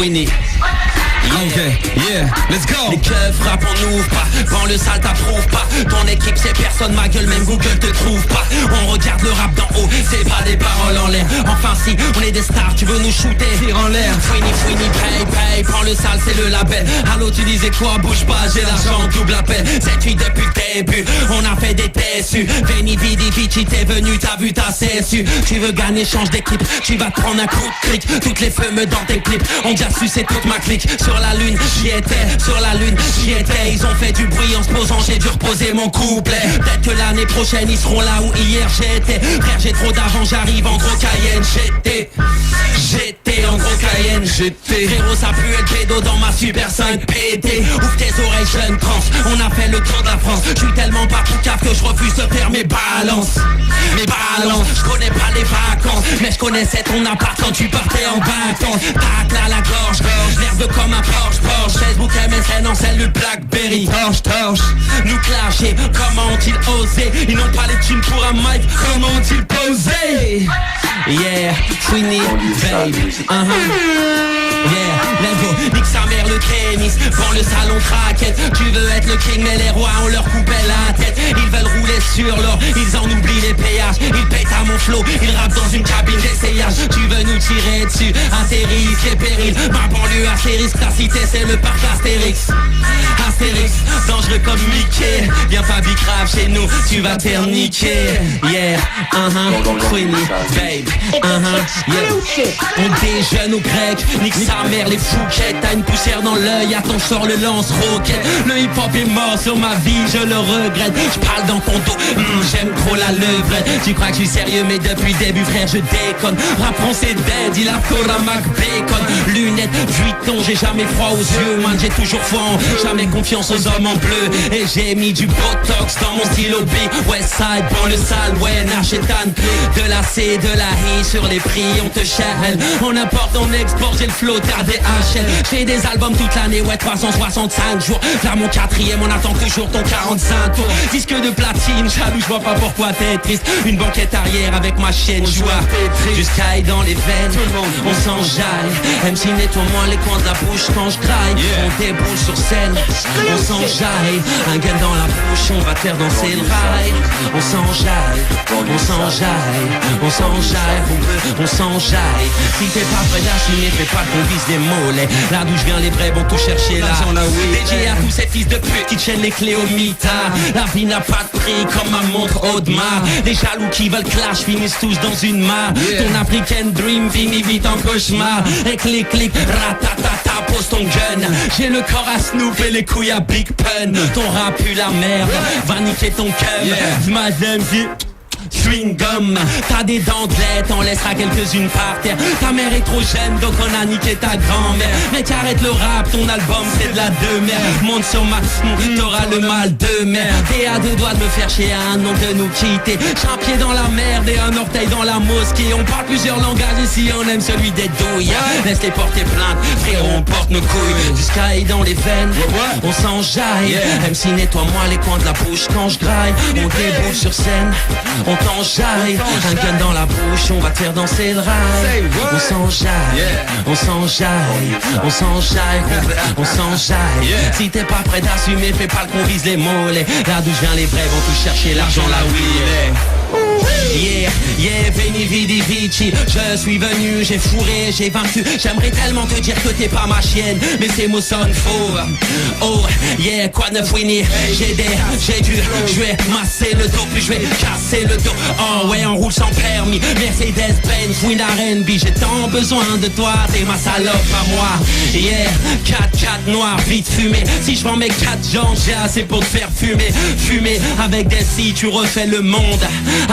Fouini. Ok, yeah, let's go. Les keufs frappent, on n'ouvre pas. Dans le sale t'approuve pas. Ton équipe c'est personne, ma gueule même Google te trouve pas. On regarde le rap d'en haut, c'est pas des paroles en l'air. Enfin si, on est des stars, tu veux nous shooter, tire en l'air. Fouini, paye, prends le sale, c'est le label. Allô tu disais quoi, bouge pas, j'ai l'argent, double appel. Cette fille depuis le début, on a fait des tessus. Veni vidi vici, t'es venu, t'as vu, t'as cessu. Tu veux gagner, change d'équipe, tu vas te prendre un coup de cric. Toutes les feux dans tes clips, on déjà su c'est toute ma clique. Sur la lune, j'y étais, sur la lune, j'y étais. Ils ont fait du bruit en se posant, j'ai dû reposer mon couplet. Peut-être que l'année prochaine ils seront là où hier j'étais. Frère j'ai trop d'argent, j'arrive en gros Cayenne. J'étais en gros Cayenne. Frérot ça pue le pédo dans ma Super 5 PT. Ouvre tes oreilles jeune trans, on a fait le tour de la France. Je suis tellement pas tout caf que je refuse de faire mes balances. Je connais pas les vacances, mais je connaissais ton appart quand tu partais en vacances. Tac là la gorge, nerveux comme un Porsche. Facebook MSN en celle du Blackberry. Torche, nous clasher, comment ont-ils osé? Ils n'ont pas les thunes pour un mic, comment ont-ils posé? Yeah, Fouini, babe, yeah, let's go, nique sa mère le tennis, dans le salon craquette. Tu veux être le king mais les rois on leur coupait la tête. Ils veulent rouler sur l'or, ils en oublient les péages. Ils pètent à mon flow, ils rappent dans une cabine d'essayage. Tu veux nous tirer dessus, Astérix et péril. Ma banlieue Astérix, ta cité c'est le parc Astérix. Astérix, dangereux comme Mickey. Viens pas bicrave chez nous, tu vas te faire niquer. Yeah, Fouini, babe, yeah. On déjeune au grec, nique sa mère les fouquettes. T'as une poussière dans l'œil, attends sors le lance-roquette. Le hip-hop est mort sur ma vie, je le regrette. Je parle dans ton dos, j'aime trop la levrette. Tu crois que je suis sérieux mais depuis le début frère je déconne. Rap français dead, il a Cora Mac Bacon. Lunettes, Vuitton, j'ai jamais froid aux yeux. Man j'ai toujours foi en, jamais confiance aux hommes en bleu. Et j'ai mis du botox dans mon stylo B. Westside, bon le sale, ouais, Narchetan. De la C, de la I, sur les prix on te chèle. On importe, on exporte, j'ai le flow des HL. J'ai des albums toute l'année, ouais 365 jours. Là mon quatrième, on attend toujours ton 45 tours. Disque de platine, jaloux, je vois pas pourquoi t'es triste. Une banquette arrière avec ma chienne, joie jusqu'à dans les veines, on s'enjaille. MC nettoie-moi les coins de la bouche quand je graille. On déboule sur scène, on s'enjaille. Un gun dans la bouche, on va faire danser le rail. On s'enjaille, on s'enjaille, on s'enjaille, on s'enjaille. Si t'es pas prêt d'assumer, fais pas qu'on vise des mollets. Là d'où je viens, les vrais vont tout chercher là. DJ à tous ces fils de pute qui tiennent les clés au mitard. La vie n'a pas de prix comme ma montre Audemars. Les jaloux qui veulent clash finissent tous dans une mare. Ton African dream finit vite en cauchemar. Et clic, ratatata, pose ton gun. J'ai le corps à Snoop et les couilles à Big Pun. Ton rap pue la merde, va niquer ton cum. Madame vie chewing gum, t'as des dentelettes, on laissera quelques-unes par terre. Ta mère est trop jeune donc on a niqué ta grand-mère. Mec arrête le rap, ton album c'est de la de-merde. Monte sur ma, t'auras le mal de merde. T'es à deux doigts de me faire chier, à un nom de nous quitter. J'ai un pied dans la merde et un orteil dans la mosquée. On parle plusieurs langages ici, on aime celui des douilles. Laisse les porter plainte, frérot on porte nos couilles. Du sky dans les veines, on s'enjaille. MC nettoie-moi les coins de la bouche quand je graille. On déboule sur scène, on t'enjaille, un gun dans la bouche, on va te faire danser le rail. On s'enjaille, on s'enjaille, on s'enjaille, on s'enjaille. Si t'es pas prêt d'assumer, fais pas le qu'on vise les mollets. Là d'où je viens, les vrais vont tous chercher l'argent là où il est. Yeah, veni vidi vici. Je suis venu, j'ai fourré, j'ai vaincu. J'aimerais tellement te dire que t'es pas ma chienne, mais ces mots sonnent faux. Oh, yeah, quoi de neuf Winnie. J'ai dû, je vais masser le dos, puis je vais casser le dos. Oh ouais, on roule sans permis, Mercedes-Benz, Win R&B. J'ai tant besoin de toi, t'es ma salope à moi. Yeah, 4x4 noir, vite fumé. Si je vends mes 4 jantes, j'ai assez pour te faire fumer. Fumer avec des si, tu refais le monde.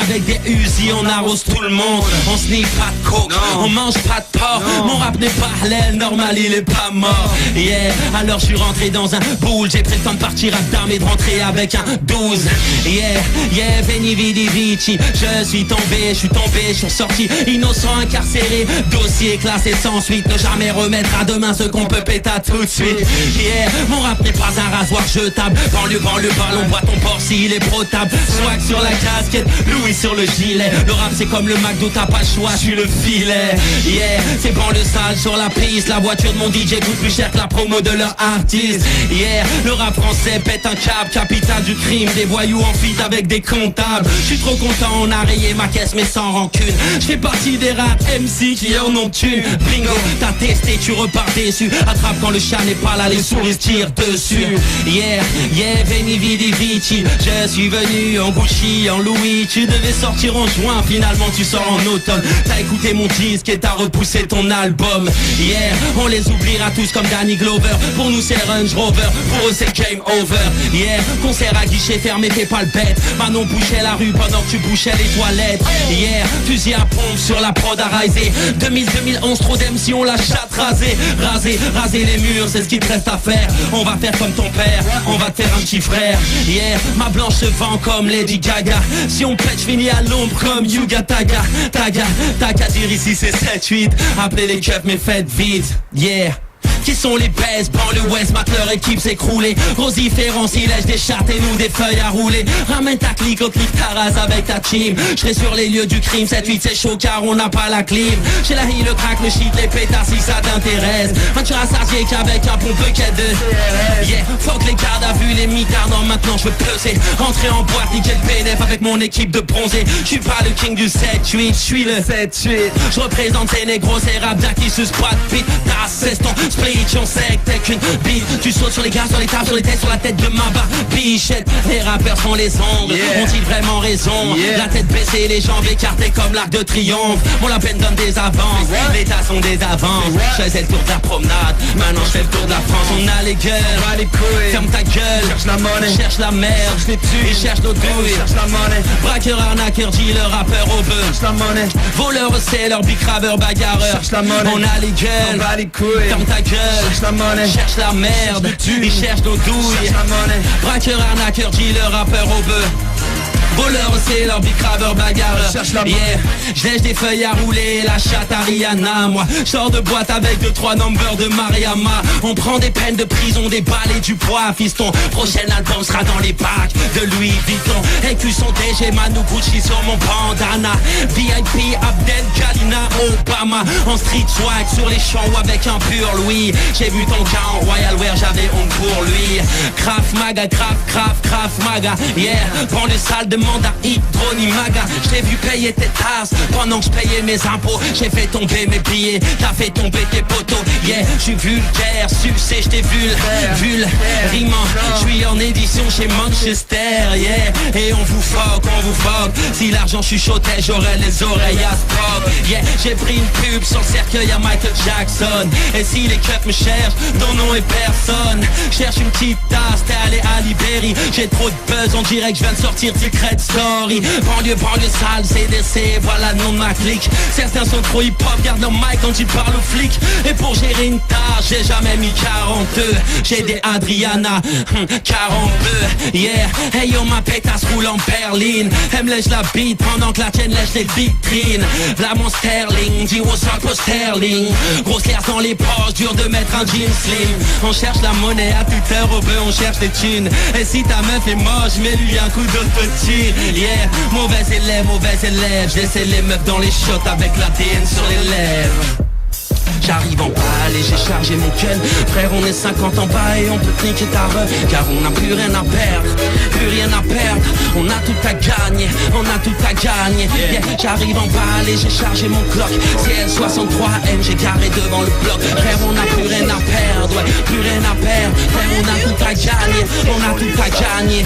Avec des Uzi, on arrose tout le monde. On sniff pas de coke, on mange pas de porc. Mon rap n'est pas l'aile, normal il est pas mort. Yeah, alors je suis rentré dans un boule. J'ai pris le temps de partir à dame et de rentrer avec un 12. Yeah, veni vidi vici. Je suis tombé, je suis ressorti innocent, incarcéré. Dossier classé sans suite. Ne jamais remettre à demain ce qu'on peut péter tout de suite. Yeah, mon rap n'est pas un rasoir jetable. Banlieue, ballon, bois ton porc s'il est potable. Swag sur la casquette, Louis sur le gilet. Le rap c'est comme le McDo, t'as pas le choix, je suis le filet. Yeah, c'est banlieue sale sur la piste. La voiture de mon DJ coûte plus cher que la promo de leur artiste. Yeah, le rap français pète un cap, capitale du crime. Des voyous en feat avec des comptables. Je suis trop content, on a rayé ma caisse mais sans rancune. Je fais partie des rap MC qui en ont une. Bingo, t'as testé, tu repars déçu. Attrape quand le chat n'est pas là, les souris tirent dessus. Yeah, yeah, veni vidi vici. Je suis venu en Gucci, en Louis. Tu devais sortir en juin, finalement tu sors en automne. T'as écouté mon disque et t'as repoussé ton album. Yeah, on les oubliera tous comme Danny Glover. Pour nous c'est Range Rover, pour eux c'est game over. Yeah, concert à guichet fermé, t'es pas le bête. Manon bouchait la rue pendant que tu bouchais les toilettes. Yeah, fusil à pompe sur la prod à riser. 2000-2011, trop d'MC, on la chatte rasée. Raser les murs, c'est ce qu'il te reste à faire. On va faire comme ton père, on va te faire un petit frère. Yeah, ma blanche se vend comme Lady Gaga. Si on pète, j'finis à l'ombre comme Yuga Taga. T'as qu'à dire ici c'est 7-8. Appelez les keufs mais faites vite. Yeah. Qui sont les baisses, banlieue ouest, mat leur équipe s'écrouler. Gros différence, il lèche des chartes et nous des feuilles à rouler. Ramène ta clique au clic ta race avec ta team. J'serai sur les lieux du crime, 7-8 c'est chaud car on n'a pas la clim. J'ai la hie, le crack, le shit, les pétards si ça t'intéresse. Un tir à sardier qu'avec un pompe quai de yeah, fuck les gardes à vue, les mitards, non maintenant j'veux peser. Rentrer en boîte, niquer le PNF avec mon équipe de bronzés. J'suis pas le king du 7-8, j'suis le 7-8. J'représente ces négros, ces raptors qui se squattent pit. T'as 16 ton split. On sait que t'es qu'une bite. Tu sautes sur les gars, sur les tables, sur les têtes, sur la tête de ma bichette. Les rappeurs sont les ongles, ont-ils vraiment raison? La tête baissée, les jambes écartées comme l'arc de triomphe. Mon la peine donne des avances, les tas sont des avances. Je faisais le tour de la promenade, maintenant je fais le tour de la France. On a les gueules, ferme ta gueule. Cherche la monnaie, cherche la merde, et cherche nos douilles. Braqueur, arnaqueur, dealer, rappeur au bœuf. Voleur, c'est leur bicraveur, bagarreur. On a les gueules, ferme ta gueule. Cherche la monnaie, cherche la merde, ils cherchent nos douilles. Braqueur, arnaqueur, dealer, rappeur au bœuf. Voleur, c'est leur bicraveur, bagarreur. Yeah, j'lèche des feuilles à rouler, la chatte à Rihanna. Moi, j'sors de boîte avec 2-3 numbers de Mariama. On prend des peines de prison, des balles et du poids, fiston. Prochain album sera dans les packs de Louis Vuitton. Écu son DG, Manu Gucci sur mon bandana. VIP, Abdel, Galina, Obama. En street swag, sur les champs ou avec un pur Louis. J'ai vu ton gars en Royal Wear, j'avais honte pour lui. Krav Maga, Krav Maga. Yeah, prends le sale de mandat Hydronimaga. Je t'ai vu payer tes tasses pendant que je payais mes impôts. J'ai fait tomber mes billets, t'as fait tomber tes poteaux. Yeah, je suis vulgaire, succès, je t'ai rimant. Je suis en édition chez Manchester. Yeah, et on vous fuck. Si l'argent chuchotait, j'aurais les oreilles à Spock. Yeah, j'ai pris une pub sur le cercueil à Michael Jackson. Et si les keufs me cherchent, ton nom est personne. Cherche une petite tasse, t'es allé à Libéry. J'ai trop de buzz, on dirait que je viens de sortir Secret Story. Banlieue sale, CDC, voilà le nom de ma clique. Certains sont trop hip-hop, garde leur mic quand ils parlent aux flics. Et pour gérer une tâche, j'ai jamais mis 42. J'ai des Adriana, 42. Yeah, hey yo, ma pétasse roule en berline. Elle me lèche la bite pendant que la tienne lèche les vitrines. Là mon sterling, dis what's up au sterling. Grosse l'air dans les poches, dur de mettre un jean slim. On cherche la monnaie à toute heure au bœuf, on cherche des thunes. Et si ta meuf est moche, mets-lui un coup d'autotune. Yeah, mauvais élève, je laisse les meufs dans les shots avec l'ADN sur les lèvres. J'arrive en balle et j'ai chargé mon gun. Frère, on est 50 en bas et on peut niquer ta ref. Car on n'a plus rien à perdre, on a tout à gagner, yeah, j'arrive en balle et j'ai chargé mon clock. CL63M, j'ai garé devant le bloc. Frère, on n'a plus rien à perdre, frère, on a tout à gagner.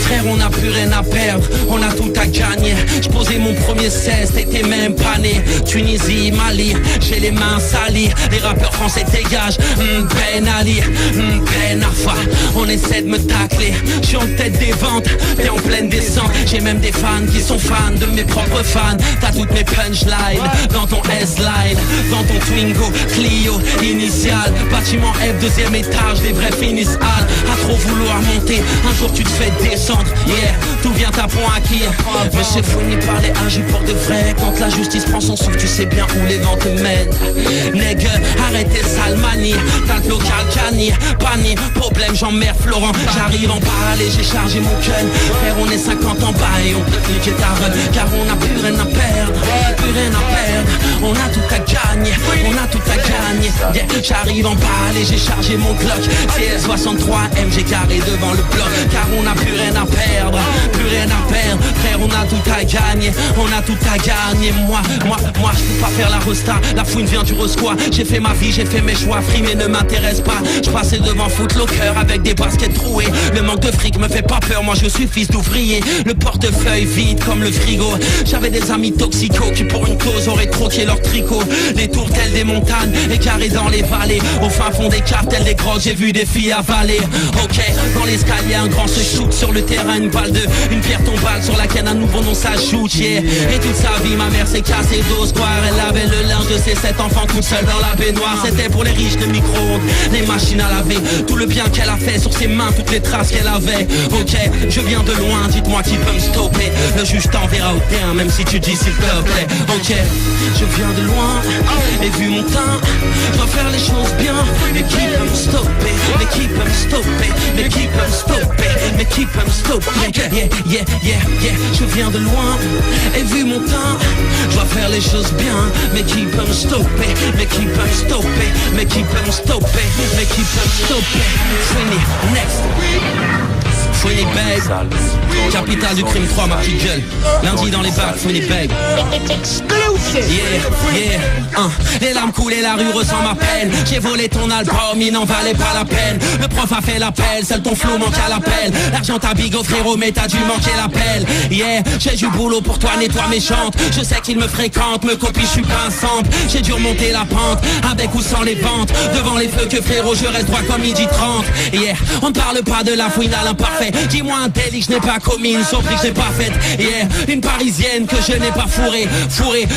Frère, on n'a plus rien à perdre, on a tout à gagner. J'posais mon premier 16, t'étais même pas né. Tunisie, Mali, j'ai les mains salies. Les rappeurs français dégagent, Ben Ali, Ben Arfa. On essaie de me tacler, j'suis en tête des ventes, mais en pleine descente. J'ai même des fans qui sont fans de mes propres fans. T'as toutes mes punchlines dans ton S-Line, dans ton Twingo, Clio, initial. Bâtiment F, deuxième étage, les vrais finissent hal. À trop vouloir monter, un jour tu te fais descendre. Yeah, tout vient à point acquis. Mais c'est fini par les agis pour de vrai. Quand la justice prend son souffle, tu sais bien où les vents te mènent. Nègre, arrêtez sale Cani, t'as le local Cani, Pani, problème j'emmerde Florent. J'arrive en parler, j'ai chargé mon gun. Frère on est 50 en bas et on peut niquer ta run. Car on n'a plus rien à perdre, plus rien à perdre. On a tout à gagner, on a tout à gagner. Yeah, j'arrive en parler, j'ai chargé mon Glock. CL63M, j'ai carré devant le bloc. Car on n'a plus rien à perdre, plus rien à perdre. Frère on a tout à gagner, on a tout à gagner. Moi je peux pas faire la resta. La fouine vient du Roscoe. J'ai fait ma vie, j'ai fait mes choix. Frimer ne m'intéresse pas. Je passais devant Footlocker avec des baskets trouées. Le manque de fric me fait pas peur. Moi je suis fils d'ouvrier. Le portefeuille vide comme le frigo. J'avais des amis toxicos qui pour une cause auraient troqué leur tricot. Les tourtelles des montagnes, écarées dans les vallées. Au fin fond des cartels, des grottes, j'ai vu des filles avaler. Ok, dans l'escalier un grand se shoot. Sur le terrain une balle de, une pierre tombale sur laquelle un nouveau nom s'ajoute, yeah. Et toute sa vie ma mère s'est cassée d'eau square. Elle avait le linge de ses 7 enfants toute seule dans la baignoire. C'était pour les riches de micro-ondes, les machines à laver. Tout le bien qu'elle a fait sur ses mains, toutes les traces qu'elle avait. Ok, je viens de loin, dites-moi qui peut me stopper. Le juge t'enverra au terrain même si tu dis s'il te plaît. Ok, je viens de loin et vu mon teint, je dois faire les choses bien. Mais qui peut me stopper? Mais qui peut me stopper? Mais qui peut me stopper? Mais qui peut me stopper? Yeah, je viens de loin et vu mon teint, je dois faire les choses bien. Mais qui peut me stopper? Mais qui peut me stopper? Mais qui peut me stopper? Mais qui peut me stopper? Fini, next. Funny Babe, capitale du crime 3, ma petite gueule. Lundi dans les bacs, Funny Babe. Yeah, les larmes coulaient, la rue ressent ma peine. J'ai volé ton album, il n'en valait pas la peine. Le prof a fait l'appel, seul ton flow manque à l'appel. L'argent t'a bigot frérot, mais t'as dû manquer l'appel. Yeah, j'ai du boulot pour toi, nettoie mes chantes. Je sais qu'il me fréquente, me copie, je suis pas un sample. J'ai dû remonter la pente, avec ou sans les ventes. Devant les feux que frérot, je reste droit comme midi 30. Yeah, on ne parle pas de la fouine à l'imparfait. Dis-moi un délit que je n'ai pas commis, une surprise que je n'ai pas faite. Yeah, une parisienne que je n'ai pas fourrée,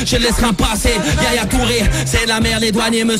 je laisserai un passer. Yaya Touré, c'est la merde, les douaniers me